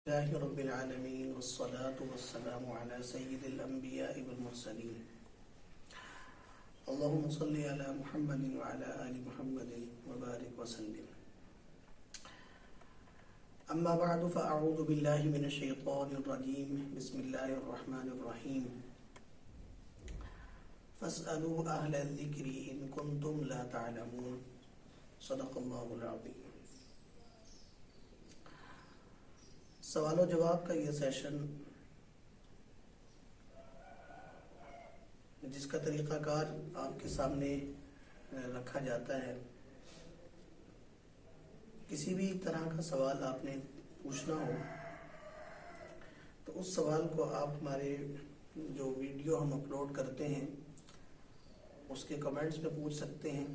لله رب العالمين والصلاة والسلام على سيد الأنبياء والمرسلين اللهم صل على محمد وعلى آل محمد وبارك وسلم أما بعد فأعوذ بالله من الشيطان الرجيم بسم الله الرحمن الرحيم فاسألوا أهل الذكر إن كنتم لا تعلمون صدق الله العظيم۔ سوال و جواب کا یہ سیشن جس کا طریقہ کار آپ کے سامنے رکھا جاتا ہے، کسی بھی طرح کا سوال آپ نے پوچھنا ہو تو اس سوال کو آپ ہمارے جو ویڈیو ہم اپلوڈ کرتے ہیں اس کے کمنٹس میں پوچھ سکتے ہیں،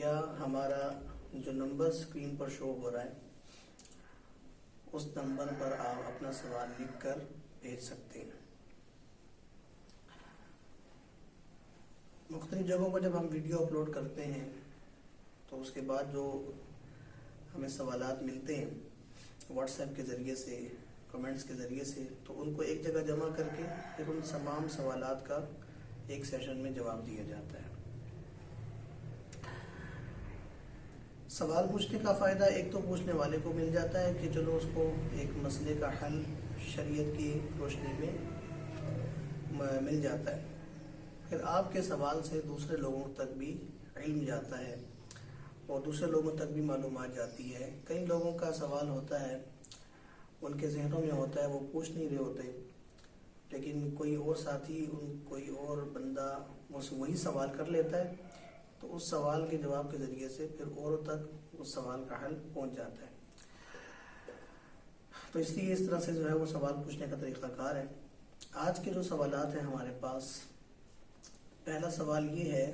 یا ہمارا جو نمبر اسکرین پر شو ہو رہا ہے اس نمبر پر آپ اپنا سوال لکھ کر بھیج سکتے ہیں۔ مختلف جگہوں پر جب ہم ویڈیو اپلوڈ کرتے ہیں تو اس کے بعد جو ہمیں سوالات ملتے ہیں واٹس ایپ کے ذریعے سے، کمنٹس کے ذریعے سے، تو ان کو ایک جگہ جمع کر کے پھر ان تمام سوالات کا ایک سیشن میں جواب دیا جاتا ہے۔ سوال پوچھنے کا فائدہ ایک تو پوچھنے والے کو مل جاتا ہے کہ چلو اس کو ایک مسئلے کا حل شریعت کی روشنی میں مل جاتا ہے، پھر آپ کے سوال سے دوسرے لوگوں تک بھی علم جاتا ہے اور دوسرے لوگوں تک بھی معلومات جاتی ہے۔ کئی لوگوں کا سوال ہوتا ہے، ان کے ذہنوں میں ہوتا ہے، وہ پوچھ نہیں رہے ہوتے، لیکن کوئی اور ساتھی، کوئی اور بندہ وہی سوال کر لیتا ہے تو اس سوال کے جواب کے ذریعے سے پھر اوروں تک اس سوال کا حل پہنچ جاتا ہے۔ تو اس لیے اس طرح سے جو ہے وہ سوال پوچھنے کا طریقہ کار ہے۔ آج کے جو سوالات ہیں ہمارے پاس، پہلا سوال یہ ہے،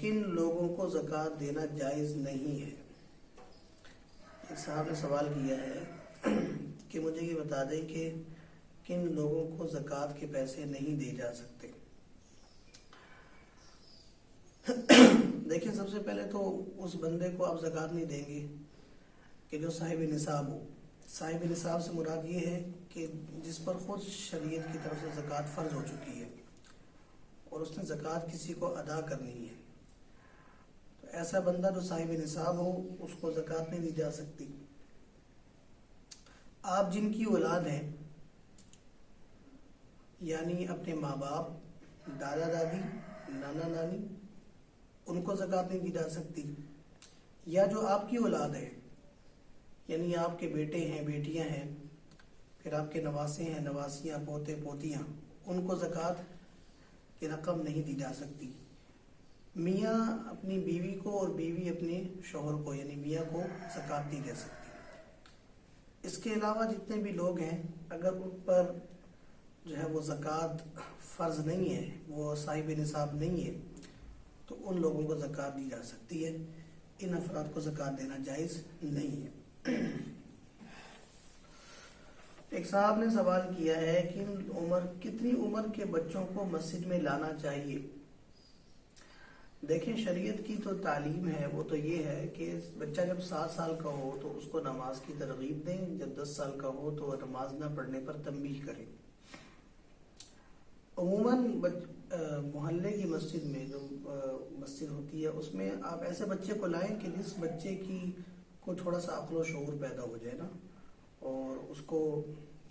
کن لوگوں کو زکوٰۃ دینا جائز نہیں ہے؟ ایک صاحب نے سوال کیا ہے کہ مجھے یہ بتا دیں کہ کن لوگوں کو زکوٰۃ کے پیسے نہیں دیے جا سکتے۔ دیکھیں، سب سے پہلے تو اس بندے کو آپ زکوٰۃ نہیں دیں گے کہ جو صاحب نصاب ہو۔ صاحب نصاب سے مراد یہ ہے کہ جس پر خود شریعت کی طرف سے زکوٰۃ فرض ہو چکی ہے اور اس نے زکوٰۃ کسی کو ادا کرنی ہے، تو ایسا بندہ جو صاحب نصاب ہو اس کو زکوٰۃ نہیں دی جا سکتی۔ آپ جن کی اولاد ہیں، یعنی اپنے ماں باپ، دادا دادی، نانا نانی، ان کو زکوٰۃ نہیں دی جا سکتی، یا جو آپ کی اولاد ہے، یعنی آپ کے بیٹے ہیں، بیٹیاں ہیں، پھر آپ کے نواسے ہیں، نواسیاں، پوتے پوتیاں، ان کو زکوٰۃ کی رقم نہیں دی جا سکتی۔ میاں اپنی بیوی کو اور بیوی اپنے شوہر کو، یعنی میاں کو زکوٰۃ نہیں دے سکتی۔ اس کے علاوہ جتنے بھی لوگ ہیں، اگر ان پر جو ہے وہ زکوٰۃ فرض نہیں ہے، وہ صاحب نصاب نہیں ہے، تو ان لوگوں کو زکوٰۃ دی جا سکتی ہے۔ ان افراد کو زکوٰۃ دینا جائز نہیں ہے۔ ایک صاحب نے سوال کیا ہے کہ کتنی عمر کے بچوں کو مسجد میں لانا چاہیے؟ دیکھیں، شریعت کی تو تعلیم ہے وہ تو یہ ہے کہ بچہ جب 7 سال کا ہو تو اس کو نماز کی ترغیب دیں، جب 10 سال کا ہو تو نماز نہ پڑھنے پر تنبیہ کریں۔ عموماً محلے کی مسجد میں جو مسجد ہوتی ہے اس میں آپ ایسے بچے کو لائیں کہ جس بچے کی کو تھوڑا سا عقل و شعور پیدا ہو جائے نا، اور اس کو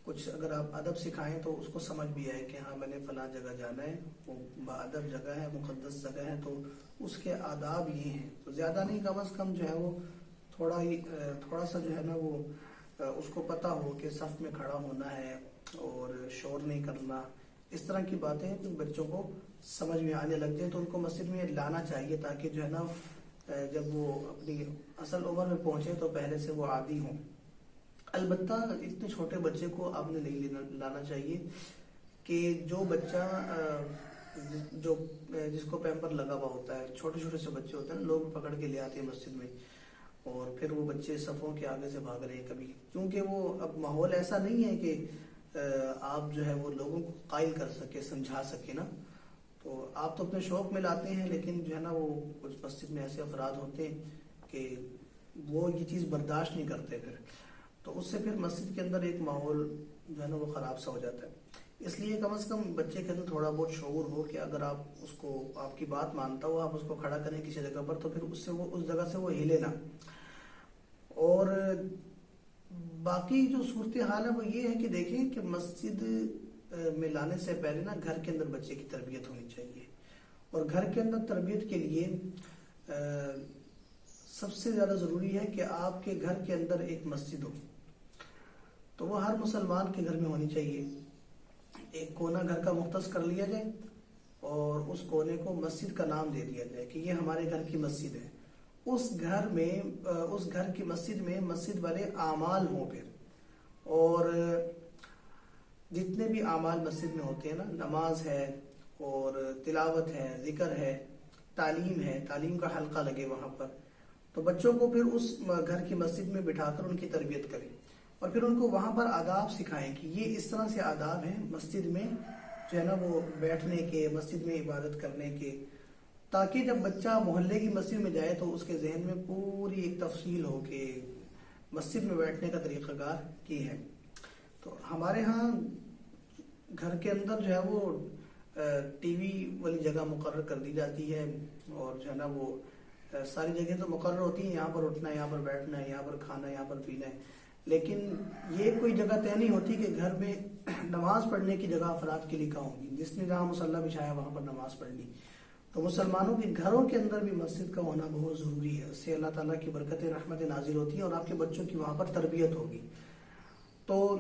کچھ اگر آپ ادب سکھائیں تو اس کو سمجھ بھی آئے کہ ہاں میں نے فلاں جگہ جانا ہے، وہ باادب جگہ ہے، مقدس جگہ ہے، تو اس کے آداب یہ ہیں۔ تو زیادہ نہیں، کم از کم جو ہے وہ تھوڑا سا جو ہے نا وہ اس کو پتہ ہو کہ صف میں کھڑا ہونا ہے اور شور نہیں کرنا، اس طرح کی باتیں بچوں کو سمجھ میں آنے لگ جائیں تو ان کو مسجد میں لانا چاہیے، تاکہ جو ہے نا جب وہ اپنی اصل عمر میں پہنچے تو پہلے سے وہ عادی ہوں۔ البتہ اتنے چھوٹے بچے کو آپ نے نہیں لانا چاہیے کہ جو بچہ جس کو پیمپر لگا ہوا ہوتا ہے، چھوٹے چھوٹے سے بچے ہوتے ہیں نا، لوگ پکڑ کے لے آتے ہیں مسجد میں، اور پھر وہ بچے صفوں کے آگے سے بھاگ رہے ہیں کبھی، کیونکہ وہ اب ماحول ایسا نہیں ہے کہ آپ جو ہے وہ لوگوں کو قائل کر سکے، سمجھا سکے نا، تو آپ تو اپنے شوق میں لاتے ہیں، لیکن جو ہے نا وہ کچھ مسجد میں ایسے افراد ہوتے ہیں کہ وہ یہ چیز برداشت نہیں کرتے پھر، تو اس سے پھر مسجد کے اندر ایک ماحول جو ہے نا وہ خراب سا ہو جاتا ہے. اس لیے کم از کم بچے کے اندر تھوڑا بہت شعور ہو کہ اگر آپ اس کو، آپ کی بات مانتا ہو، آپ اس کو کھڑا کریں کسی جگہ پر، تو پھر اس سے وہ اس جگہ سے وہ ہلے نہ. اور باقی جو صورتحال ہے وہ یہ ہے کہ دیکھیں کہ مسجد میں لانے سے پہلے نا گھر کے اندر بچے کی تربیت ہونی چاہیے. اور گھر کے اندر تربیت کے لیے سب سے زیادہ ضروری ہے کہ آپ کے گھر کے اندر ایک مسجد ہو. تو وہ ہر مسلمان کے گھر میں ہونی چاہیے. ایک کونا گھر کا مختص کر لیا جائے اور اس کونے کو مسجد کا نام دے دیا جائے کہ یہ ہمارے گھر کی مسجد ہے. اس گھر میں، اس گھر کی مسجد میں مسجد والے اعمال ہوں پھر، اور جتنے بھی اعمال مسجد میں ہوتے ہیں نا، نماز ہے اور تلاوت ہے، ذکر ہے، تعلیم ہے، تعلیم کا حلقہ لگے وہاں پر. تو بچوں کو پھر اس گھر کی مسجد میں بٹھا کر ان کی تربیت کریں اور پھر ان کو وہاں پر آداب سکھائیں کہ یہ اس طرح سے آداب ہیں مسجد میں جو ہے نا وہ بیٹھنے کے، مسجد میں عبادت کرنے کے، تاکہ جب بچہ محلے کی مسجد میں جائے تو اس کے ذہن میں پوری ایک تفصیل ہو کہ مسجد میں بیٹھنے کا طریقہ کار کی ہے. تو ہمارے ہاں گھر کے اندر جو ہے وہ ٹی وی والی جگہ مقرر کر دی جاتی ہے، اور جو ہے نا وہ ساری جگہیں تو مقرر ہوتی ہیں، یہاں پر اٹھنا ہے، یہاں پر بیٹھنا ہے، یہاں پر کھانا ہے، یہاں پر پینا ہے. لیکن یہ کوئی جگہ طے نہیں ہوتی کہ گھر میں نماز پڑھنے کی جگہ افراد کے لیے کہاں ہوگی. جس نے جہاں مصلی بچھایا وہاں پر نماز پڑھ لی. تو مسلمانوں کے گھروں کے اندر بھی مسجد کا ہونا بہت ضروری ہے. اس سے اللہ تعالیٰ کی برکت رحمت نازل ہوتی ہے اور آپ کے بچوں کی وہاں پر تربیت ہوگی. تو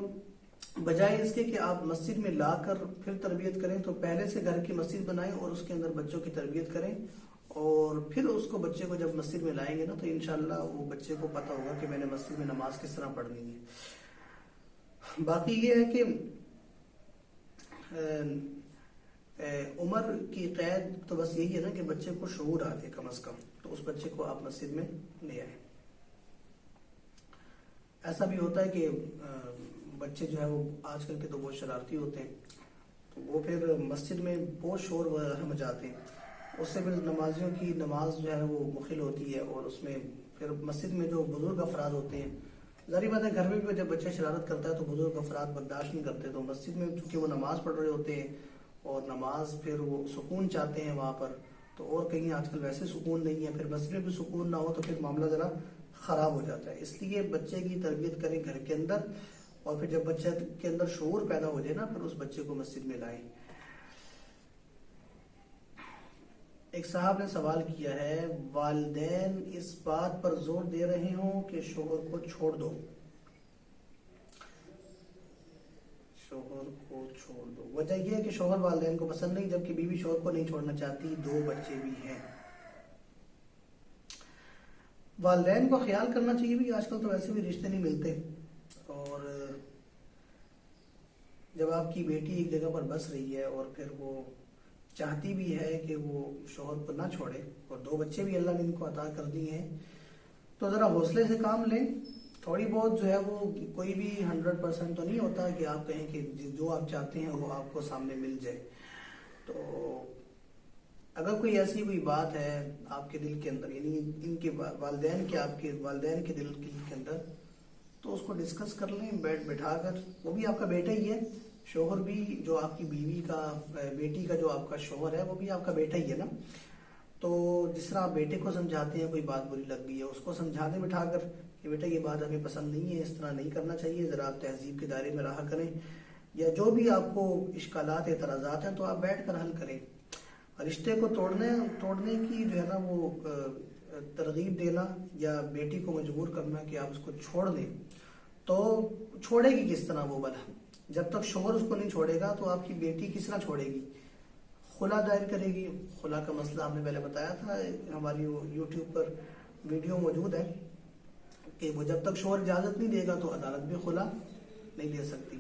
بجائے اس کے کہ آپ مسجد میں لا کر پھر تربیت کریں، تو پہلے سے گھر کی مسجد بنائیں اور اس کے اندر بچوں کی تربیت کریں، اور پھر اس کو بچے کو جب مسجد میں لائیں گے نا تو انشاءاللہ وہ بچے کو پتہ ہوگا کہ میں نے مسجد میں نماز کس طرح پڑھنی ہے. باقی یہ ہے کہ عمر کی قید تو بس یہی ہے نا کہ بچے کو شعور آتے کم از کم، تو اس بچے کو آپ مسجد میں لے آئیں. ایسا بھی ہوتا ہے کہ بچے جو ہے وہ آج کل کے تو بہت شرارتی ہوتے ہیں، تو وہ پھر مسجد میں بہت شور وغیرہ مچاتے ہیں. اس سے پھر نمازیوں کی نماز جو ہے وہ مخل ہوتی ہے، اور اس میں پھر مسجد میں جو بزرگ افراد ہوتے ہیں، ظاہر بات ہے گھر میں بھی جب بچہ شرارت کرتا ہے تو بزرگ افراد برداشت نہیں کرتے، تو مسجد میں چونکہ وہ نماز پڑھ رہے ہوتے ہیں اور نماز پھر وہ سکون چاہتے ہیں وہاں پر، تو اور کہیں آج کل ویسے سکون نہیں ہے، پھر مسجد میں بھی سکون نہ ہو تو پھر معاملہ ذرا خراب ہو جاتا ہے. اس لیے بچے کی تربیت کریں گھر کے اندر، اور پھر جب بچے کے اندر شعور پیدا ہو جائے نا پھر اس بچے کو مسجد میں لائیں. ایک صاحب نے سوال کیا ہے، والدین اس بات پر زور دے رہے ہوں کہ شوہر کو چھوڑ دو، شوہر کو چھوڑ دو. وجہ یہ ہے کہ شوہر والدین کو پسند نہیں، جبکہ بیوی شوہر کو نہیں چھوڑنا چاہتی، 2 بچے بھی ہیں. والدین کو خیال کرنا چاہیے بھی، آج کل تو ویسے بھی رشتے نہیں ملتے، اور جب آپ کی بیٹی ایک جگہ پر بس رہی ہے اور پھر وہ چاہتی بھی ہے کہ وہ شوہر کو نہ چھوڑے، اور 2 بچے بھی اللہ نے ان کو عطا کر دیے ہیں، تو ذرا حوصلے سے کام لیں. تھوڑی بہت جو ہے وہ کوئی بھی 100% تو نہیں ہوتا کہ آپ کہیں کہ جو آپ چاہتے ہیں وہ آپ کو سامنے مل جائے. تو اگر کوئی ایسی کوئی بات ہے آپ کے دل کے اندر، یعنی ان کے والدین کے، آپ کے والدین کے دل کے اندر، تو اس کو ڈسکس کر لیں بٹھا کر. وہ بھی آپ کا بیٹا ہی ہے، شوہر بھی جو آپ کی بیوی کا، بیٹی کا جو آپ کا شوہر ہے وہ بھی آپ کا بیٹا ہی ہے نا. تو جس طرح آپ بیٹے کو سمجھاتے ہیں کوئی بات بری لگ گئی ہے، اس کو سمجھا دیں بٹھا کر کہ بیٹا یہ بات ہمیں پسند نہیں ہے، اس طرح نہیں کرنا چاہیے، ذرا آپ تہذیب کے دائرے میں رہا کریں، یا جو بھی آپ کو اشکالات اعتراضات ہیں تو آپ بیٹھ کر حل کریں. رشتے کو توڑنے کی جو ہے نا وہ ترغیب دینا یا بیٹی کو مجبور کرنا کہ آپ اس کو چھوڑ دیں، تو چھوڑے گی کس طرح وہ بلا؟ جب تک شوہر اس کو نہیں چھوڑے گا تو آپ کی بیٹی کس طرح چھوڑے گی؟ خلا دائر کرے گی. خلا کا مسئلہ ہم نے پہلے بتایا تھا، ہماری یوٹیوب پر ویڈیو موجود ہے کہ وہ جب تک شوہر اجازت نہیں دے گا تو عدالت بھی خلا نہیں دے سکتی.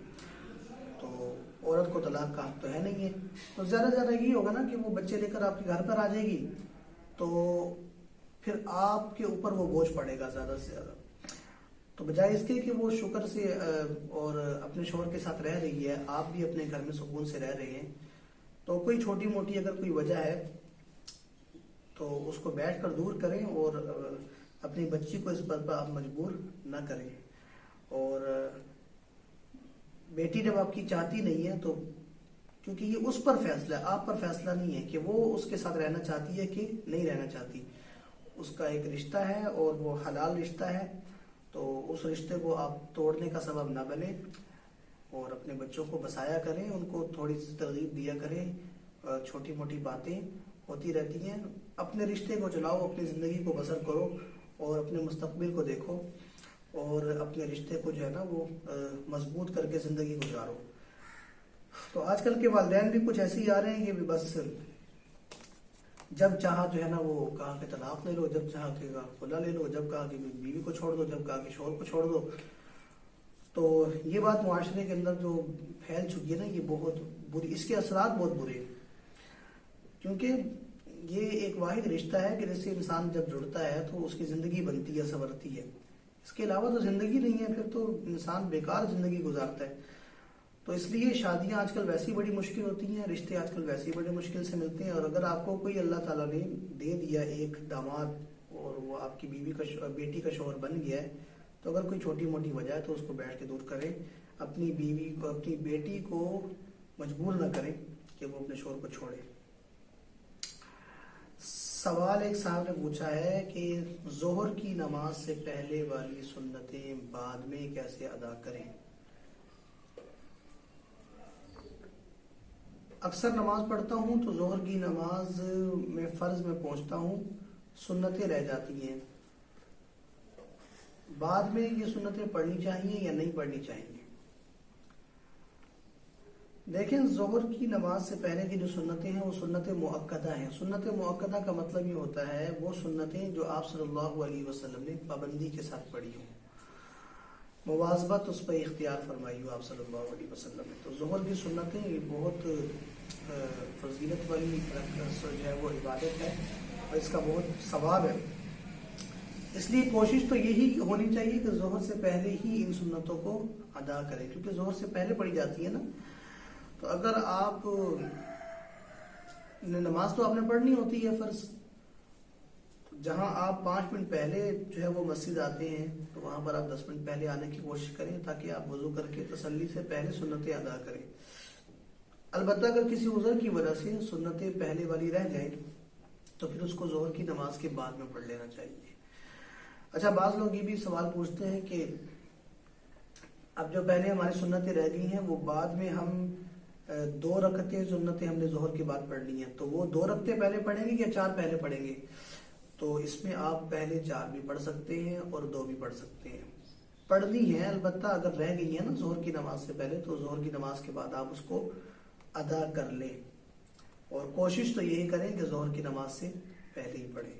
تو عورت کو طلاق کا حق تو ہے نہیں ہے. تو زیادہ یہ ہوگا نا کہ وہ بچے لے کر آپ کے گھر پر آ جائے گی، تو پھر آپ کے اوپر وہ بوجھ پڑے گا زیادہ سے زیادہ. تو بجائے اس کے کہ وہ شکر سے اور اپنے شوہر کے ساتھ رہ رہی ہے، آپ بھی اپنے گھر میں سکون سے رہ رہے ہیں، تو کوئی چھوٹی موٹی اگر کوئی وجہ ہے تو اس کو بیٹھ کر دور کریں، اور اپنی بچی کو اس بات پر آپ مجبور نہ کریں. اور بیٹی جب آپ کی چاہتی نہیں ہے تو کیونکہ یہ اس پر فیصلہ ہے، آپ پر فیصلہ نہیں ہے کہ وہ اس کے ساتھ رہنا چاہتی ہے کہ نہیں رہنا چاہتی. اس کا ایک رشتہ ہے اور وہ حلال رشتہ ہے، تو اس رشتے کو آپ توڑنے کا سبب نہ بنیں اور اپنے بچوں کو بسایا کریں، ان کو تھوڑی سی ترغیب دیا کریں. چھوٹی موٹی باتیں ہوتی رہتی ہیں، اپنے رشتے کو چلاؤ، اپنی زندگی کو بسر کرو اور اپنے مستقبل کو دیکھو اور اپنے رشتے کو جو ہے نا وہ مضبوط کر کے زندگی گزارو. تو آج کل کے والدین بھی کچھ ایسے ہی آ رہے ہیں کہ بس جب چاہا جو ہے نا وہ کہا کہ طلاق لے لو، جب چاہا کہ خلا لے لو، جب کہا کہ بیوی کو چھوڑ دو، جب کہا کہ شوہر کو چھوڑ دو. تو یہ بات معاشرے کے اندر جو پھیل چکی ہے نا یہ بہت بری، اس کے اثرات بہت برے ہیں. کیونکہ یہ ایک واحد رشتہ ہے کہ جس سے انسان جب جڑتا ہے تو اس کی زندگی بنتی ہے، سنورتی ہے. اس کے علاوہ تو زندگی نہیں ہے، پھر تو انسان بیکار زندگی گزارتا ہے. تو اس لیے شادیاں آج کل ویسی بڑی مشکل ہوتی ہیں، رشتے آج کل ویسے بڑے مشکل سے ملتے ہیں. اور اگر آپ کو کوئی اللہ تعالیٰ نے دے دیا ایک داماد اور وہ آپ کی بیٹی کا شوہر بن گیا ہے، تو اگر کوئی چھوٹی موٹی وجہ ہے تو اس کو بیٹھ کے دور کریں. اپنی بیوی کو، اپنی بیٹی کو مجبور نہ کریں کہ وہ اپنے شوہر کو چھوڑے. سوال ایک صاحب نے پوچھا ہے کہ ظہر کی نماز سے پہلے والی سنتیں بعد میں کیسے ادا کریں؟ اکثر نماز پڑھتا ہوں تو ظہر کی نماز میں فرض میں پہنچتا ہوں، سنتیں رہ جاتی ہیں. بعد میں یہ سنتیں پڑھنی چاہیے یا نہیں پڑھنی چاہیے؟ دیکھیں، ظہر کی نماز سے پہلے کی جو سنتیں ہیں وہ سنت مؤکدہ ہیں. سنت مؤکدہ کا مطلب یہ ہوتا ہے وہ سنتیں جو آپ صلی اللہ علیہ وسلم نے پابندی کے ساتھ پڑھی ہوں، مواظبت اس پہ اختیار فرمائی ہو آپ صلی اللہ علیہ وسلم نے. تو ظہر کی سنتیں بہت فضیلت والی جو ہے وہ عبادت ہے اور اس کا بہت ثواب ہے. اس لیے کوشش تو یہی ہونی چاہیے کہ ظہر سے پہلے ہی ان سنتوں کو ادا کریں، کیونکہ ظہر سے پہلے پڑھی جاتی ہے نا. تو اگر آپ نماز تو آپ نے پڑھنی ہوتی ہے فرض، جہاں آپ 5 منٹ پہلے جو ہے وہ مسجد آتے ہیں تو وہاں پر آپ 10 منٹ پہلے آنے کی کوشش کریں تاکہ آپ وضو کر کے تسلی سے پہلے سنتیں ادا کریں. البتہ اگر کسی عذر کی وجہ سے سنتیں پہلے والی رہ جائیں تو پھر اس کو ظہر کی نماز کے بعد میں پڑھ لینا چاہیے. اچھا، بعض لوگ یہ بھی سوال پوچھتے ہیں کہ اب جو پہلے ہماری سنتیں رہ گئی ہیں وہ بعد میں ہم 2 رکعتیں سنتیں ہم نے ظہر کے بعد پڑھنی ہیں، تو وہ 2 رکعتیں پہلے پڑھیں گے یا 4 پہلے پڑھیں گے؟ تو اس میں آپ پہلے 4 بھی پڑھ سکتے ہیں اور 2 بھی پڑھ سکتے ہیں. پڑھنی ہے، البتہ اگر رہ گئی ہے نا ظہر کی نماز سے پہلے تو ظہر کی نماز کے بعد آپ اس کو ادا کر لیں، اور کوشش تو یہی کریں کہ ظہر کی نماز سے پہلے ہی پڑھیں.